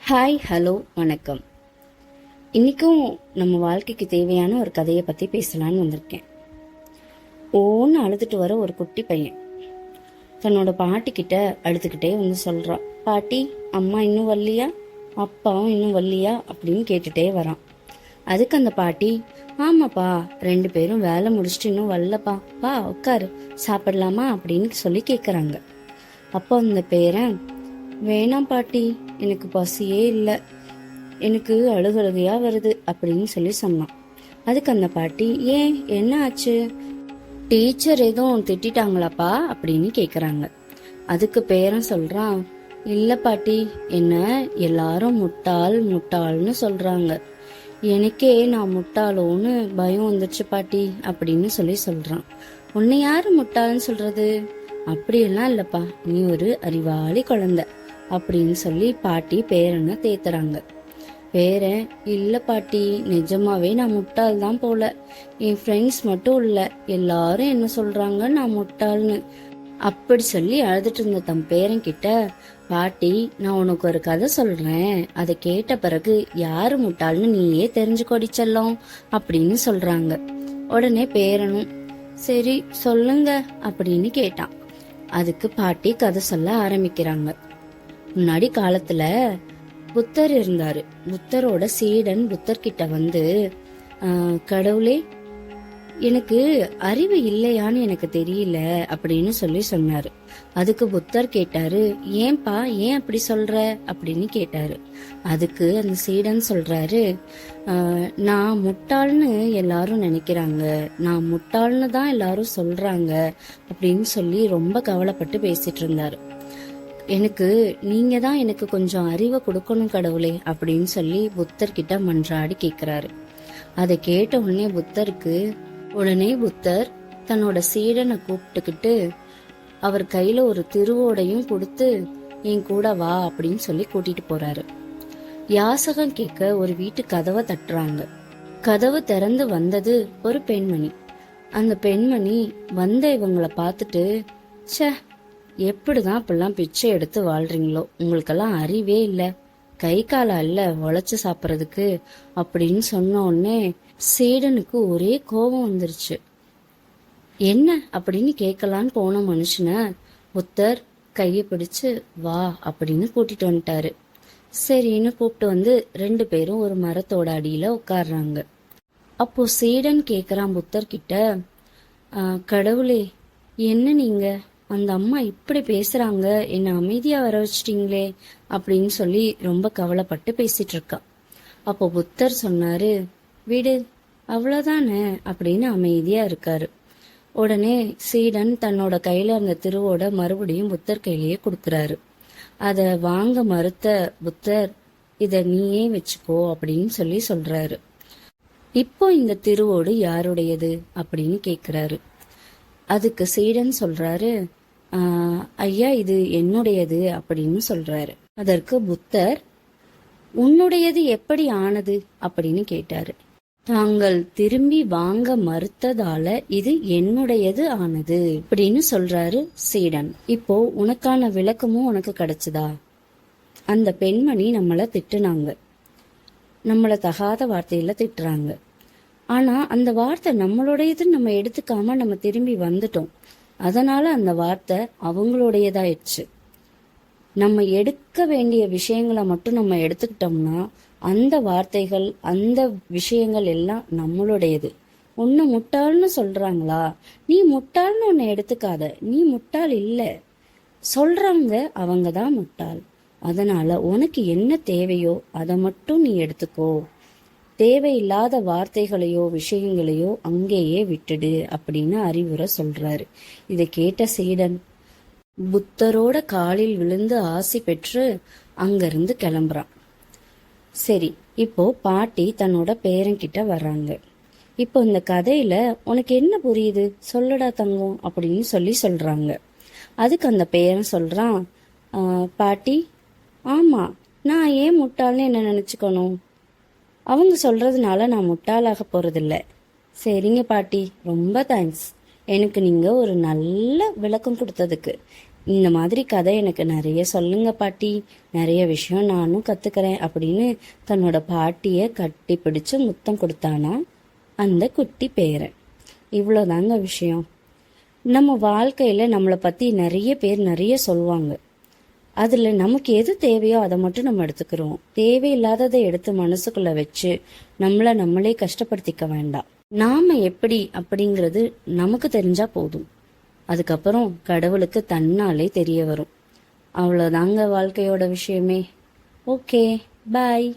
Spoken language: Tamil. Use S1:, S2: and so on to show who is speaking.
S1: ஹாய், ஹலோ, வணக்கம். இன்னைக்கும் நம்ம வாழ்க்கைக்கு தேவையான ஒரு கதையை பற்றி பேசலான்னு வந்திருக்கேன். ஓன்னு அழுதுட்டு வர ஒரு குட்டி பையன் தன்னோட பாட்டிக்கிட்ட அழுதுகிட்டே வந்து சொல்கிறான், பாட்டி, அம்மா இன்னும் வரலையா, அப்பாவும் இன்னும் வரலையா அப்படின்னு கேட்டுட்டே வரான். அதுக்கு அந்த பாட்டி, ஆமாப்பா, 2 பேரும் வேலை முடிச்சுட்டு இன்னும் வரலப்பா, பா உட்காரு, சாப்பிடலாமா அப்படின்னு சொல்லி கேட்குறாங்க. அப்போ அந்த பேரன், வேணாம் பாட்டி, எனக்கு பசியே இல்லை, எனக்கு அழுகழுகையா வருது அப்படின்னு சொல்லி சொன்னான். அதுக்கு அந்த பாட்டி, ஏன், என்ன ஆச்சு, டீச்சர் எதுவும் திட்டாங்களாப்பா அப்படின்னு கேக்குறாங்க. அதுக்கு பேரன் சொல்றான், இல்ல பாட்டி, என்ன எல்லாரும் முட்டாள் முட்டாள்னு சொல்றாங்க, எனக்கே நான் முட்டாளோன்னு பயம் வந்துருச்சு பாட்டி அப்படின்னு சொல்லி சொல்றான். உன்னை யாரு முட்டாள்னு சொல்றது, அப்படியெல்லாம் இல்லப்பா, நீ ஒரு அறிவாளி குழந்தை அப்படின்னு சொல்லி பாட்டி பேரனை தேத்துறாங்க. பேரன், இல்ல பாட்டி, நிஜமாவே நான் முட்டாள் தான் போல, என் ஃப்ரெண்ட்ஸ் மட்டும் இல்ல, எல்லாரும் என்ன சொல்றாங்க நான் முட்டாள்னு அப்படி சொல்லி அழுதுட்டு இருந்த தம் பேரன் கிட்ட, பாட்டி, நான் உனக்கு ஒரு கதை சொல்றேன், அதை கேட்ட பிறகு யாரு முட்டாள்னு நீயே தெரிஞ்சுக்கோடி செல்லம் அப்படின்னு சொல்றாங்க. உடனே பேரனும், சரி சொல்லுங்க அப்படின்னு கேட்டான். அதுக்கு பாட்டி கதை சொல்ல ஆரம்பிக்கிறாங்க. முன்னாடி காலத்துல புத்தர் இருந்தாரு. புத்தரோட சீடன் புத்தர்கிட்ட வந்து, கடவுளே, எனக்கு அறிவு இல்லையான்னு எனக்கு தெரியல அப்படின்னு சொல்லி சொன்னாரு. அதுக்கு புத்தர் கேட்டாரு, ஏன்பா, ஏன் அப்படி சொல்ற அப்படின்னு கேட்டாரு. அதுக்கு அந்த சீடன் சொல்றாரு, நான் முட்டாள்னு எல்லாரும் நினைக்கிறாங்க, நான் முட்டாள்னு தான் எல்லாரும் சொல்றாங்க அப்படின்னு சொல்லி ரொம்ப கவலைப்பட்டு பேசிட்டு இருந்தாரு. எனக்கு நீங்க தான் எனக்கு கொஞ்சம் அறிவை கொடுக்கணும் கடவுளே அப்படின்னு சொல்லி புத்தர்கிட்ட மன்றாடி கேட்கிறாரு. அதை கேட்ட உடனே புத்தர் தன்னோட சீடனை கூப்பிட்டுக்கிட்டு அவர் கையில ஒரு திருவோடையும் கொடுத்து, என் கூட வா அப்படின்னு சொல்லி கூட்டிட்டு போறாரு. யாசகம் கேட்க ஒரு வீட்டு கதவை தட்டுறாங்க. கதவு திறந்து வந்தது ஒரு பெண்மணி. அந்த பெண்மணி வந்த இவங்களை பார்த்துட்டு, ச்சே, எப்படிதான் இப்பெல்லாம் பிச்சை எடுத்து வாழ்றீங்களோ, உங்களுக்கெல்லாம் அறிவே இல்ல, கை கால அல்ல உழைச்சு சாப்பிட்றதுக்கு அப்படின்னு சொன்ன உடனே சீடனுக்கு ஒரே கோபம் வந்துருச்சு. என்ன அப்படின்னு கேட்கலான்னு போன மனுஷனை புத்தர் கையை பிடிச்சு வா அப்படின்னு கூட்டிட்டு வந்துட்டாரு. சரின்னு கூப்பிட்டு வந்து 2 பேரும் ஒரு மரத்தோட அடியில உட்கார்றாங்க. அப்போ சீடன் கேக்குறான் புத்தர் கிட்ட, கடவுளே, என்ன நீங்க, அந்த அம்மா இப்படி பேசுறாங்க, என்ன அமைதியா வர வச்சிட்டீங்களே அப்படின்னு சொல்லி ரொம்ப கவலைப்பட்டு பேசிட்டு இருக்கா. அப்போ புத்தர் சொன்னாரு, விடு, அவ்வளவுதானே அப்படின்னு அமைதியா இருக்காரு. உடனே சீடன் தன்னோட கையில இருந்த திருவோட மறுபடியும் புத்தர் கையிலேயே கொடுக்கறாரு. அத வாங்க மறுத்த புத்தர், இத நீயே வச்சுக்கோ அப்படின்னு சொல்லி சொல்றாரு. இப்போ இந்த திருவோடு யாருடையது அப்படின்னு கேக்குறாரு. அதுக்கு சீடன் சொல்றாரு, ஐயா, இது என்னுடையது அப்படின்னு சொல்றாரு. அதற்கு புத்தர், உன்னுடையது எப்படி ஆனது அப்படின்னு கேட்டாரு. தாங்கள் திரும்பி வாங்க மறுத்ததால இது என்னுடையது ஆனது அப்படின்னு சொல்றாரு சீடன். இப்போ உனக்கான விளக்கமும் உனக்கு கிடைச்சதா? அந்த பெண்மணி நம்மள திட்டுனாங்க, நம்மள தகாத வார்த்தையில திட்டுறாங்க. ஆனா அந்த வார்த்தை நம்மளுடையதுன்னு நம்ம எடுத்துக்காம நம்ம திரும்பி வந்துட்டோம். அதனால அந்த வார்த்தை அவங்களுடையதாயிடுச்சு. நம்ம எடுக்க வேண்டிய விஷயங்களை மட்டும் நம்ம எடுத்துக்கிட்டோம்னா அந்த வார்த்தைகள், அந்த விஷயங்கள் எல்லாம் நம்மளுடையது. உன்னை முட்டாள்னு சொல்றாங்களா, நீ முட்டாள்னு உன்னை எடுத்துக்காத, நீ முட்டாள் இல்ல, சொல்றாங்க அவங்க தான் முட்டாள். அதனால உனக்கு என்ன தேவையோ அதை மட்டும் நீ எடுத்துக்கோ, தேவையில்லாத வார்த்தைகளையோ விஷயங்களையோ அங்கேயே விட்டுடு அப்படின்னு அறிவுரை சொல்றாரு. இதை கேட்ட சீடன் புத்தரோட காலில் விழுந்து ஆசி பெற்று அங்கிருந்து கிளம்புறான். சரி, இப்போ பாட்டி தன்னோட பேரன்கிட்ட வர்றாங்க. இப்போ இந்த கதையில உனக்கு என்ன புரியுது, சொல்லடா தங்கம் அப்படின்னு சொல்லி சொல்றாங்க. அதுக்கு அந்த பேரன் சொல்றான், பாட்டி, ஆமா, நான் ஏன் முட்டாள்னு என்ன நினைச்சுக்கணும், அவங்க சொல்றதுனால நான் முட்டாளாக போறதில்ல. சரிங்க பாட்டி, ரொம்ப தேங்க்ஸ், எனக்கு நீங்க ஒரு நல்ல விளக்கம் கொடுத்ததுக்கு. இந்த மாதிரி கதை எனக்கு நிறைய சொல்லுங்க பாட்டி, நிறைய விஷயம் நானும் கத்துக்கிறேன் அப்படின்னு தன்னோட பாட்டிய கட்டி பிடிச்சு முத்தம் கொடுத்தானா அந்த குட்டி பேரன். இவ்வளோதாங்க விஷயம். நம்ம வாழ்க்கையில நம்மளை பத்தி நிறைய பேர் நிறைய சொல்லுவாங்க. அதுல நமக்கு எது தேவையோ அதை மட்டும் நம்ம எடுத்துக்கிறோம். தேவையில்லாததை எடுத்து மனசுக்குள்ள வச்சு நம்மளே கஷ்டப்படுத்திக்க வேண்டாம். நாம எப்படி அப்படிங்கிறது நமக்கு தெரிஞ்சா போதும். அதுக்கப்புறம் கடவுளுக்கு தன்னாலே தெரிய வரும். அவ்வளோதாங்க வாழ்க்கையோட விஷயமே. ஓகே, பாய்.